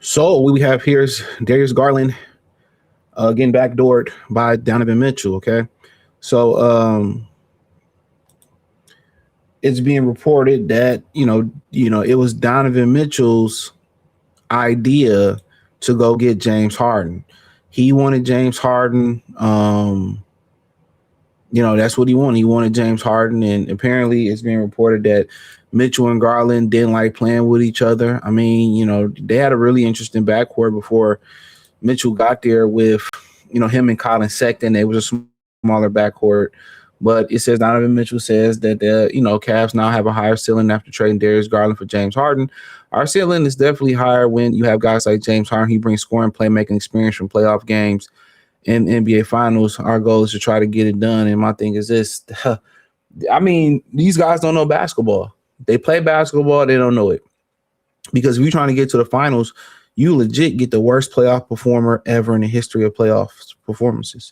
So what we have here is Darius Garland getting backdoored by Donovan Mitchell. Okay, so it's being reported that it was Donovan Mitchell's idea to go get James Harden. He wanted James Harden. That's what he wanted. He wanted James Harden, and apparently it's being reported that Mitchell and Garland didn't like playing with each other. I mean, they had a really interesting backcourt before Mitchell got there with, him and Colin Sexton. It was a smaller backcourt. But it says Donovan Mitchell says that Cavs now have a higher ceiling after trading Darius Garland for James Harden. Our ceiling is definitely higher when you have guys like James Harden. He brings scoring, playmaking experience from playoff games and NBA Finals. Our goal is to try to get it done. And my thing is this: I mean, these guys don't know basketball. They play basketball, they don't know it. Because if you're trying to get to the finals, you legit get the worst playoff performer ever in the history of playoff performances.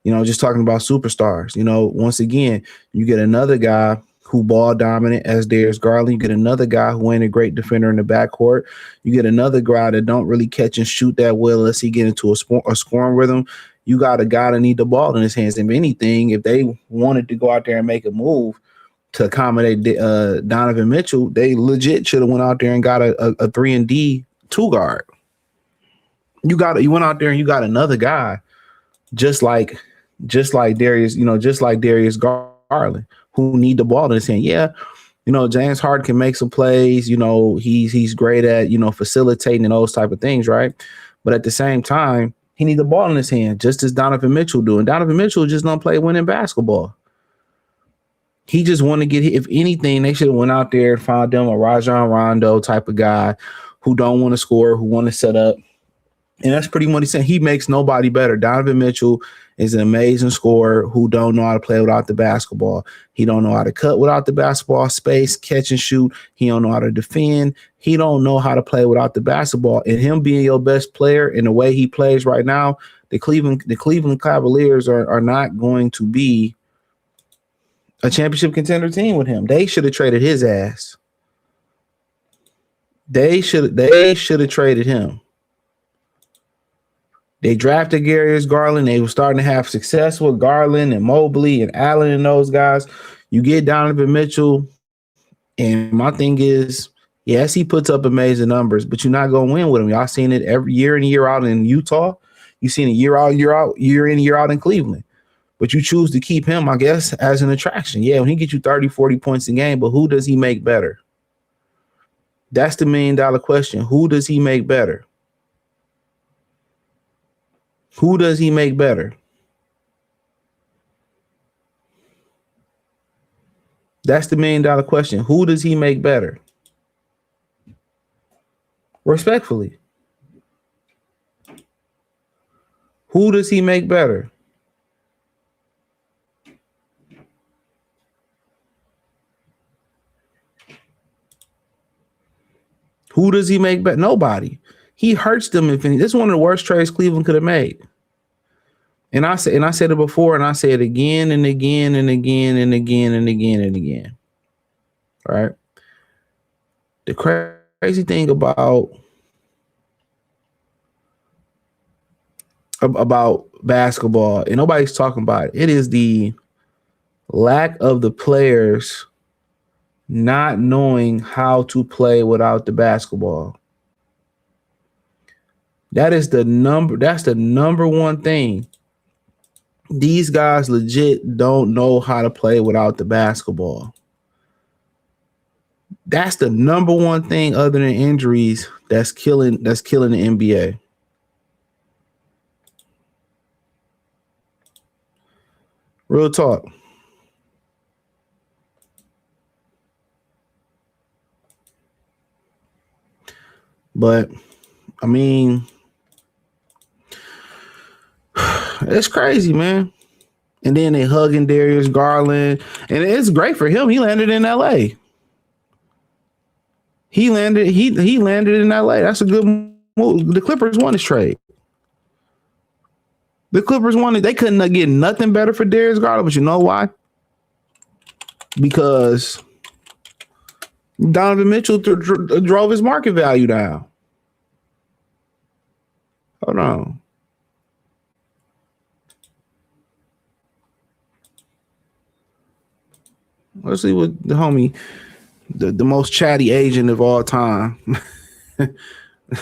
Just talking about superstars. Once again, you get another guy who ball dominant as Darius Garland. You get another guy who ain't a great defender in the backcourt. You get another guy that don't really catch and shoot that well unless he get into a scoring rhythm. You got a guy that need the ball in his hands. If anything, if they wanted to go out there and make a move to accommodate Donovan Mitchell, they legit should have went out there and got a 3-and-D 2 guard. You went out there and you got another guy just like Darius, just like Darius Garland, who need the ball in his hand. Yeah, James Harden can make some plays. He's great at facilitating and those type of things, right? But at the same time, he need the ball in his hand, just as Donovan Mitchell do. And Donovan Mitchell just don't play winning basketball. He just want to get hit. If anything, they should have went out there and found them a Rajon Rondo type of guy who don't want to score, who want to set up. And that's pretty much he's saying. He makes nobody better. Donovan Mitchell is an amazing scorer who don't know how to play without the basketball. He don't know how to cut without the basketball, space, catch and shoot. He don't know how to defend. He don't know how to play without the basketball. And him being your best player in the way he plays right now, the Cleveland Cavaliers are not going to be a championship contender team with him. They should have traded his ass. They should have traded him. They drafted Darius Garland. They were starting to have success with Garland and Mobley and Allen and those guys. You get Donovan Mitchell, and my thing is, yes, he puts up amazing numbers, but you're not going to win with him. Y'all seen it every year in, year out in Utah. You seen it year in, year out in Cleveland. But you choose to keep him, I guess, as an attraction. Yeah, when he gets you 30, 40 points a game, but who does he make better? That's the $1 million question. Who does he make better? Who does he make better? That's the $1 million question. Who does he make better? Respectfully. Who does he make better? Who does he make better? Nobody. He hurts them. This is one of the worst trades Cleveland could have made. And I said it before, and I say it again and again and again and again and again and again. All right. The crazy thing about basketball, and nobody's talking about it is the lack of the players not knowing how to play without the basketball. That's the number one thing. These guys legit don't know how to play without the basketball. That's the number one thing other than injuries that's killing the NBA. Real talk. But I mean, it's crazy, man. And then they hugging Darius Garland, and it's great for him. He landed in LA. He landed in LA. That's a good move. The Clippers won this trade. The Clippers wanted, they couldn't get nothing better for Darius Garland, but you know why? Because Donovan Mitchell drove his market value down. Hold on. Let's see what the homie, the most chatty agent of all time.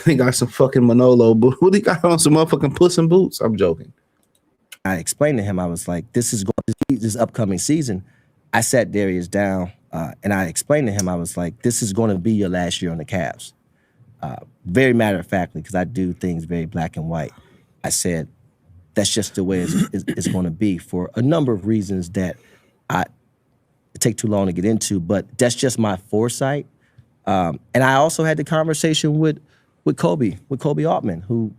He got some fucking Manolo boots. What he got on, some motherfucking Puss in Boots? I'm joking. I explained to him, I was like, this is going to be this upcoming season. I sat Darius down and I explained to him, I was like, this is going to be your last year on the Cavs. Very matter of factly, because I do things very black and white. I said, that's just the way it's going to be for a number of reasons that it take too long to get into, but that's just my foresight. And I also had the conversation with Kobe Altman, who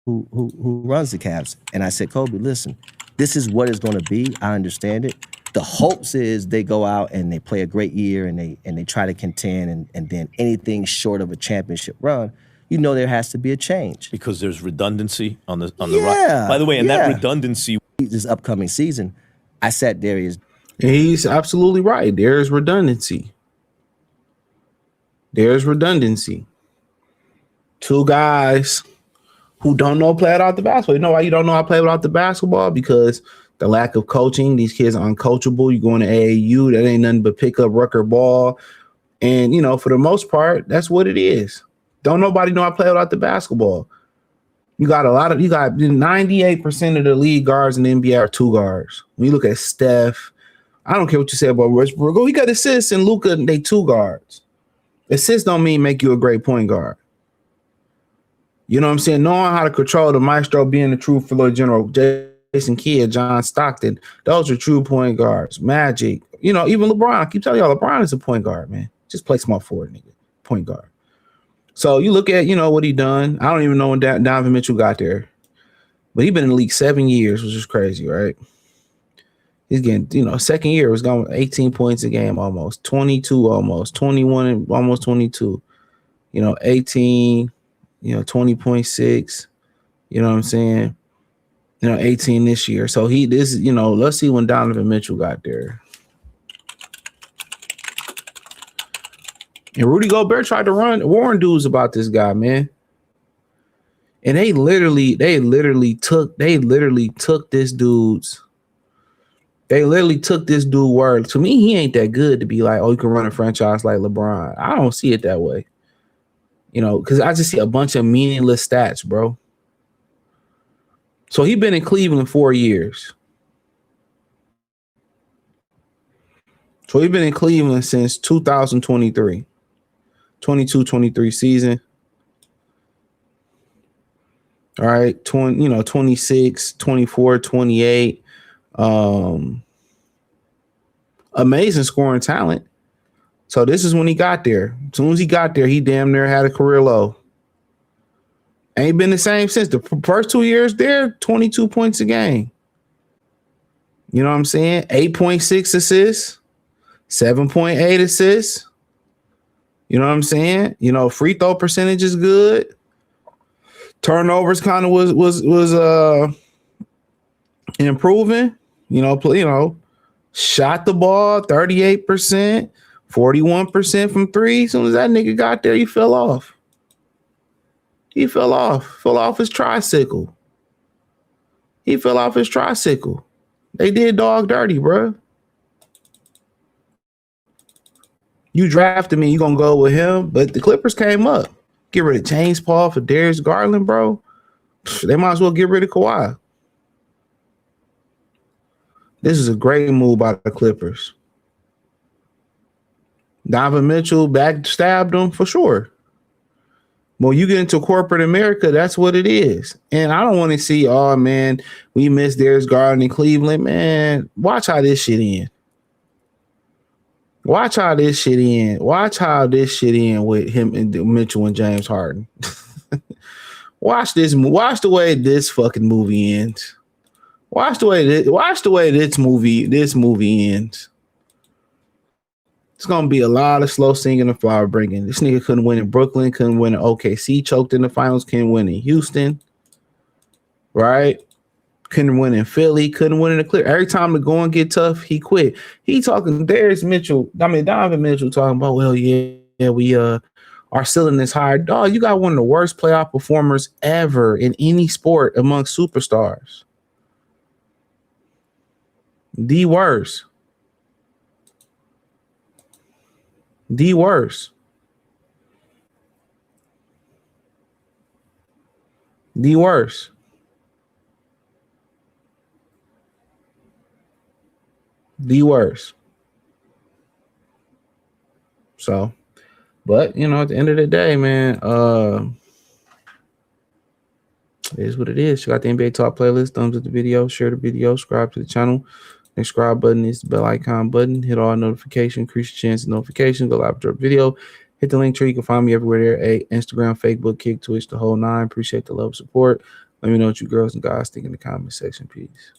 runs the Cavs. And I said, Kobe, listen, this is what it's going to be. I understand it. The hopes is they go out and they play a great year and they try to contend and then anything short of a championship run, there has to be a change. Because there's redundancy on the roster. By the way, and that redundancy this upcoming season, I sat Darius. He's absolutely right. There's redundancy. There's redundancy. Two guys who don't know play without the basketball. You know why you don't know how to play without the basketball? Because the lack of coaching. These kids are uncoachable. You go into AAU, that ain't nothing but pick up rucker ball. And, for the most part, that's what it is. Don't nobody know how to play without the basketball. You got 98% of the league guards in the NBA are two guards. When you look at Steph, I don't care what you say about Westbrook. He got assists, and Luka, they two guards. Assists don't mean make you a great point guard. You know what I'm saying? Knowing how to control the maestro, being the true floor general, Jason Kidd, John Stockton, those are true point guards. Magic, even LeBron. I keep telling y'all, LeBron is a point guard, man. Just play small forward, nigga. Point guard. So you look at, what he done. I don't even know when Donovan Mitchell got there. But he been in the league 7 years, which is crazy, right? He's getting, second year was going 18 points a game almost, 22 almost, 21 and almost 22. 18, 20.6. You know what I'm saying? 18 this year. So let's see when Donovan Mitchell got there. And Rudy Gobert tried to warn dudes about this guy, man. And they literally took this dude's. They literally took this dude word. To me, he ain't that good to be like, oh, you can run a franchise like LeBron. I don't see it that way. Because I just see a bunch of meaningless stats, bro. So he been in Cleveland 4 years. So he's been in Cleveland since 2023. 22-23 season. All right, 26, 24, 28. Amazing scoring talent. So this is when he got there. As soon as he got there, he damn near had a career low. Ain't been the same since. The first 2 years there, 22 points a game. You know what I'm saying? 8.6 assists, 7.8 assists. You know what I'm saying? Free throw percentage is good. Turnovers kind of was improving. Shot the ball 38%, 41% from three. As soon as that nigga got there, he fell off. Fell off his tricycle. They did dog dirty, bro. You drafted me, you gonna go with him, but the Clippers came up. Get rid of James Paul for Darius Garland, bro. They might as well get rid of Kawhi. This is a great move by the Clippers. Donovan Mitchell backstabbed him for sure. When you get into corporate America, that's what it is. And I don't want to see, oh, man, we miss Darius Garland in Cleveland. Man, watch how this shit end. Watch how this shit end with him and Mitchell and James Harden. Watch the way this fucking movie ends. Watch the way this movie ends. It's gonna be a lot of slow singing and flower bringing. This nigga couldn't win in Brooklyn, couldn't win in OKC, choked in the finals, couldn't win in Houston, right? Couldn't win in Philly, couldn't win in the Clear. Every time the going get tough, he quit. He talking Donovan Mitchell talking about, well, yeah, we our ceiling is higher. Dog, you got one of the worst playoff performers ever in any sport amongst superstars. The worst. The worst. The worst. The worst. So, but you know, at the end of the day, man, it is what it is. Check out the NBA Talk playlist. Thumbs up the video, share the video, subscribe to the channel. The subscribe button is the bell icon button. Hit all notifications, increase your chance of notifications. Go live to our video. Hit the link tree. You can find me everywhere there. Instagram, Facebook, Kick, Twitch, the whole nine. Appreciate the love, support. Let me know what you girls and guys think in the comment section. Peace.